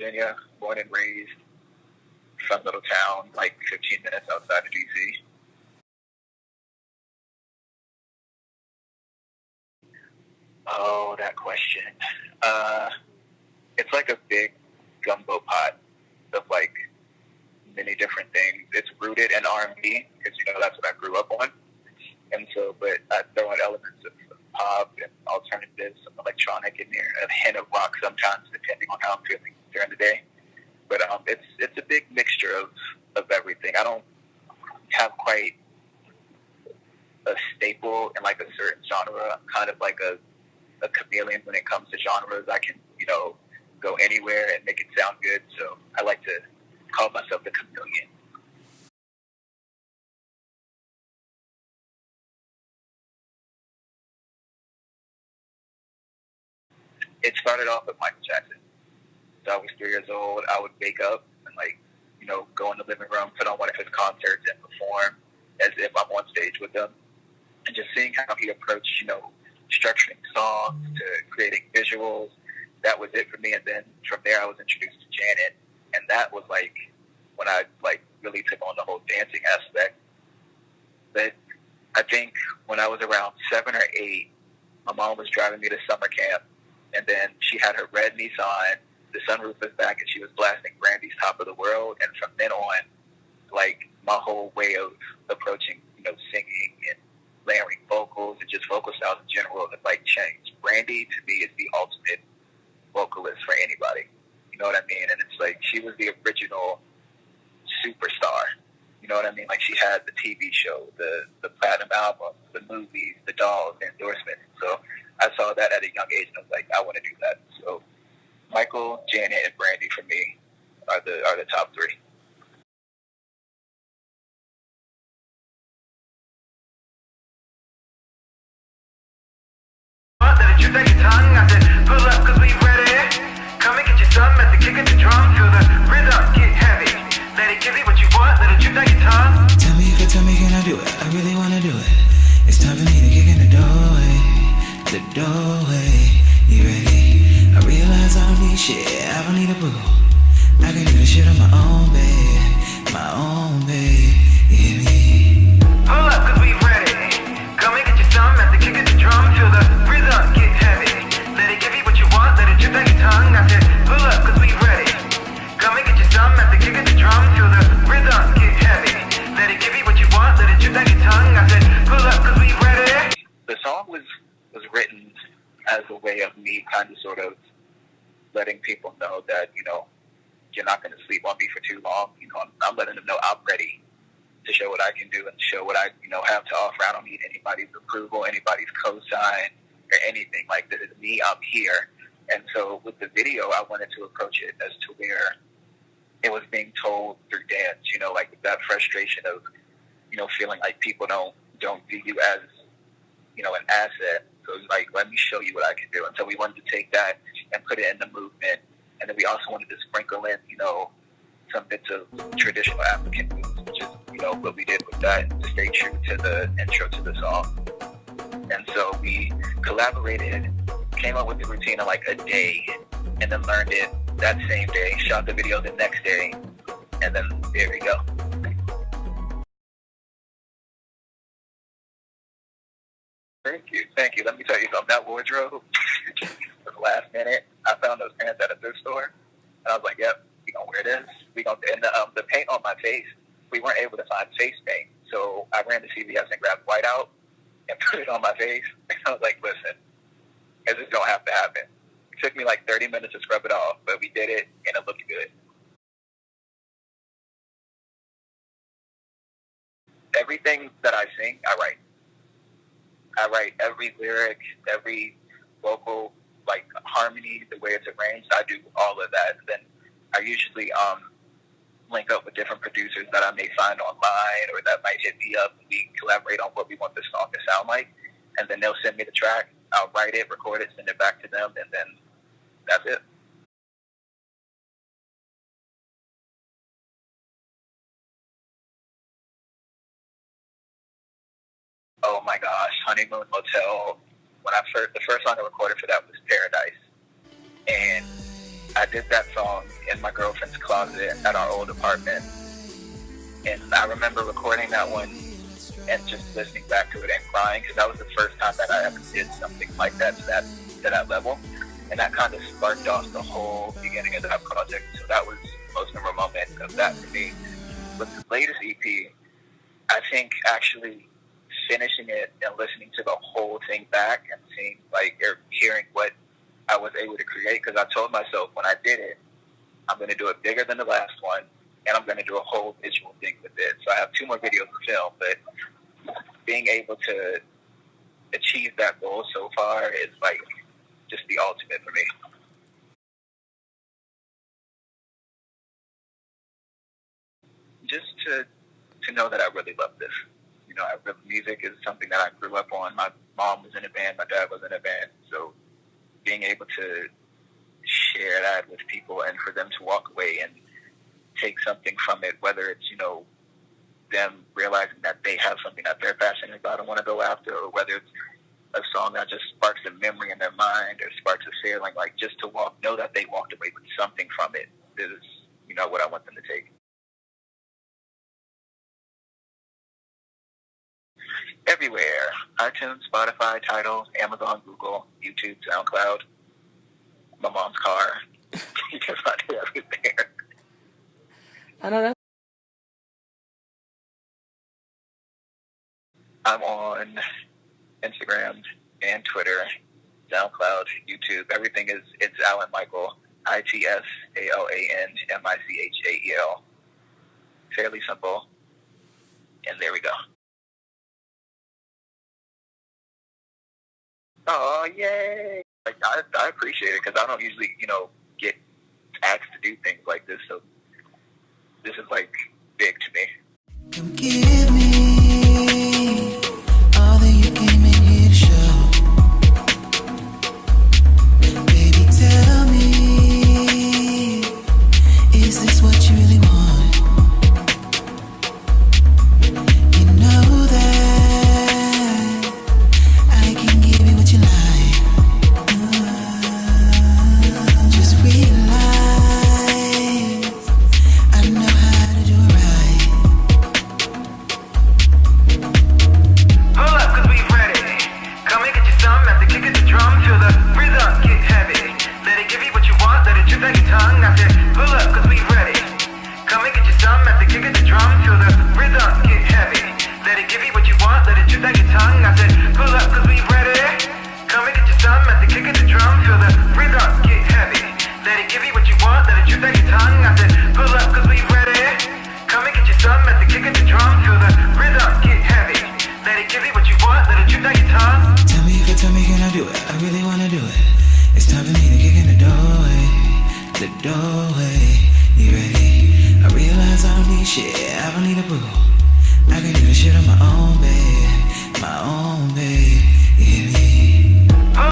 Virginia, born and raised, fun little town, like 15 minutes outside of D.C. Oh, that question. It's like a big gumbo pot of like many different things. It's rooted in R&B because that's what I grew up on, and so but I throw in elements of pop and alternatives, some electronic in there, a hint of rock sometimes, depending on how I'm feeling during the day. But it's a big mixture of everything. I don't have quite a staple in like a certain genre. I'm kind of like a chameleon when it comes to genres. I can go anywhere and make it sound good. So I like to call myself the chameleon. It started off with Michael Jackson. So I was 3 years old. I would wake up and go in the living room, put on one of his concerts and perform as if I'm on stage with him. And just seeing how he approached, structuring songs to creating visuals, that was it for me. And then from there I was introduced to Janet. And that was when I really took on the whole dancing aspect. But I think when I was around 7 or 8, my mom was driving me to summer camp. And then she had her red Nissan, the sunroof was back, and she was blasting Brandy's Top of the World. And from then on, my whole way of approaching, singing and layering vocals and just vocal styles in general has changed. Brandy to me is the ultimate vocalist for anybody. You know what I mean? And it's she was the original superstar. You know what I mean? She had the TV show, the platinum album, the movies, the dolls, the endorsements. So I saw that at a young age, and I was like, I want to do that. So Michael, Janet, and Brandy for me are the top three. You take your tongue, I said, pull up, cause we ready. Come and get your thumb at the kick of the drum. Feel the rhythm get heavy. Let it give you what you want, let it you take your tongue. Tell me, can I do it? I really wanna do it. It's time for me to kick in the doorway. The doorway, you ready? I realize I don't need shit, I don't need a boo. I can do the shit on my own, babe. My own, babe. You hear me? Pull up, cause we ready. Come and get your thumb at the kick of the drum. Feel the rhythm get heavy. Let it give you what you want, let it drip down your tongue. I said, pull up, cause we ready. Come and get your thumb at the kick of the drum. Feel the rhythm get heavy. Let it give you what you want, let it drip down your tongue. I said, pull up, cause we ready. The song was written as a way of me kind of sort of letting people know that, you're not going to sleep on me for too long. I'm letting them know I'm ready to show what I can do and show what I, have to offer. I don't need anybody's approval, anybody's cosign, or anything. This is me, I'm here. And so with the video, I wanted to approach it as to where it was being told through dance, that frustration of, feeling like people don't view you as, an asset. So it was let me show you what I can do. And so we wanted to take that and put it in the movement. And then we also wanted to sprinkle in, some bits of traditional African moves, which is, what we did with that to stay true to the intro to the song. And so we collaborated, came up with the routine in a day, and then learned it that same day, shot the video the next day, and then there we go. Thank you. Let me tell you something. That wardrobe was last minute. I found those pants at a thrift store, and I was like, yep, we gonna wear this. And the paint on my face, we weren't able to find face paint, so I ran to CVS and grabbed white out and put it on my face. And I was like, listen, this is gonna have to happen. It took me 30 minutes to scrub it off, but we did it, and it looked good. Everything that I sing, I write. I write every lyric, every vocal, harmony, the way it's arranged. I do all of that. And then I usually link up with different producers that I may find online or that might hit me up, and we collaborate on what we want the song to sound like. And then they'll send me the track. I'll write it, record it, send it back to them, and then that's it. Oh my gosh, Honeymoon Motel. The first song I recorded for that was Paradise. And I did that song in my girlfriend's closet at our old apartment. And I remember recording that one and just listening back to it and crying, because that was the first time that I ever did something like that to that level. And that kind of sparked off the whole beginning of that project. So that was the most memorable moment of that for me. With the latest EP, I think actually finishing it and listening to the whole thing back and seeing, like, or hearing what I was able to create, because I told myself when I did it, I'm going to do it bigger than the last one, and I'm going to do a whole visual thing with it. So I have 2 more videos to film, but being able to achieve that goal so far is, like, just the ultimate for me. Just to know that I really love this. You know, music is something that I grew up on. My mom was in a band, my dad was in a band, so being able to share that with people and for them to walk away and take something from it, whether it's, you know, them realizing that they have something that they're passionate about and want to go after, or whether it's a song that just sparks a memory in their mind or sparks a feeling, like, just to know that they walked away with something from it is, you know, what I want them to take. Everywhere. iTunes, Spotify, Tidal, Amazon, Google, YouTube, SoundCloud, my mom's car. You can find it everywhere. I know that. I'm on Instagram and Twitter, SoundCloud, YouTube. Everything it's AlanMichael, ITSALANMICHAEL. Fairly simple. And there we go. Oh, yay! Like, I appreciate it, because I don't usually, you know, get asked to do things like this, so this is, like, big to me. Come give me all that you came in here to show. Baby, tell me, is this what you really want? You know that I can give you what you like. Just realize I know how to do it right. Pull up, cause we ready. Come and get you some after kicking the drum. Feel the rhythm get heavy. Let it give you what you want, let it drip down your tongue. I said, pull up, cause we ready. Come and get you some after kicking the drum. Feel the rhythm get heavy. Let it give you what you want, let it drip down your tongue. I said, pull up, cause we ready. Come and get you some after kicking the drum. Feel the rhythm get heavy. Let it give you what you want, let it drip down your tongue. I said, pull up, cause we ready. Come and get you some after kicking the drum. Feel the rhythm get heavy. Let it give you what you want, let it drip down your tongue. Tell me if you tell me, can I do it? I really wanna do it. It's time for me to kick in the doorway. The doorway. You ready? I realize I don't need shit. I don't need a boo.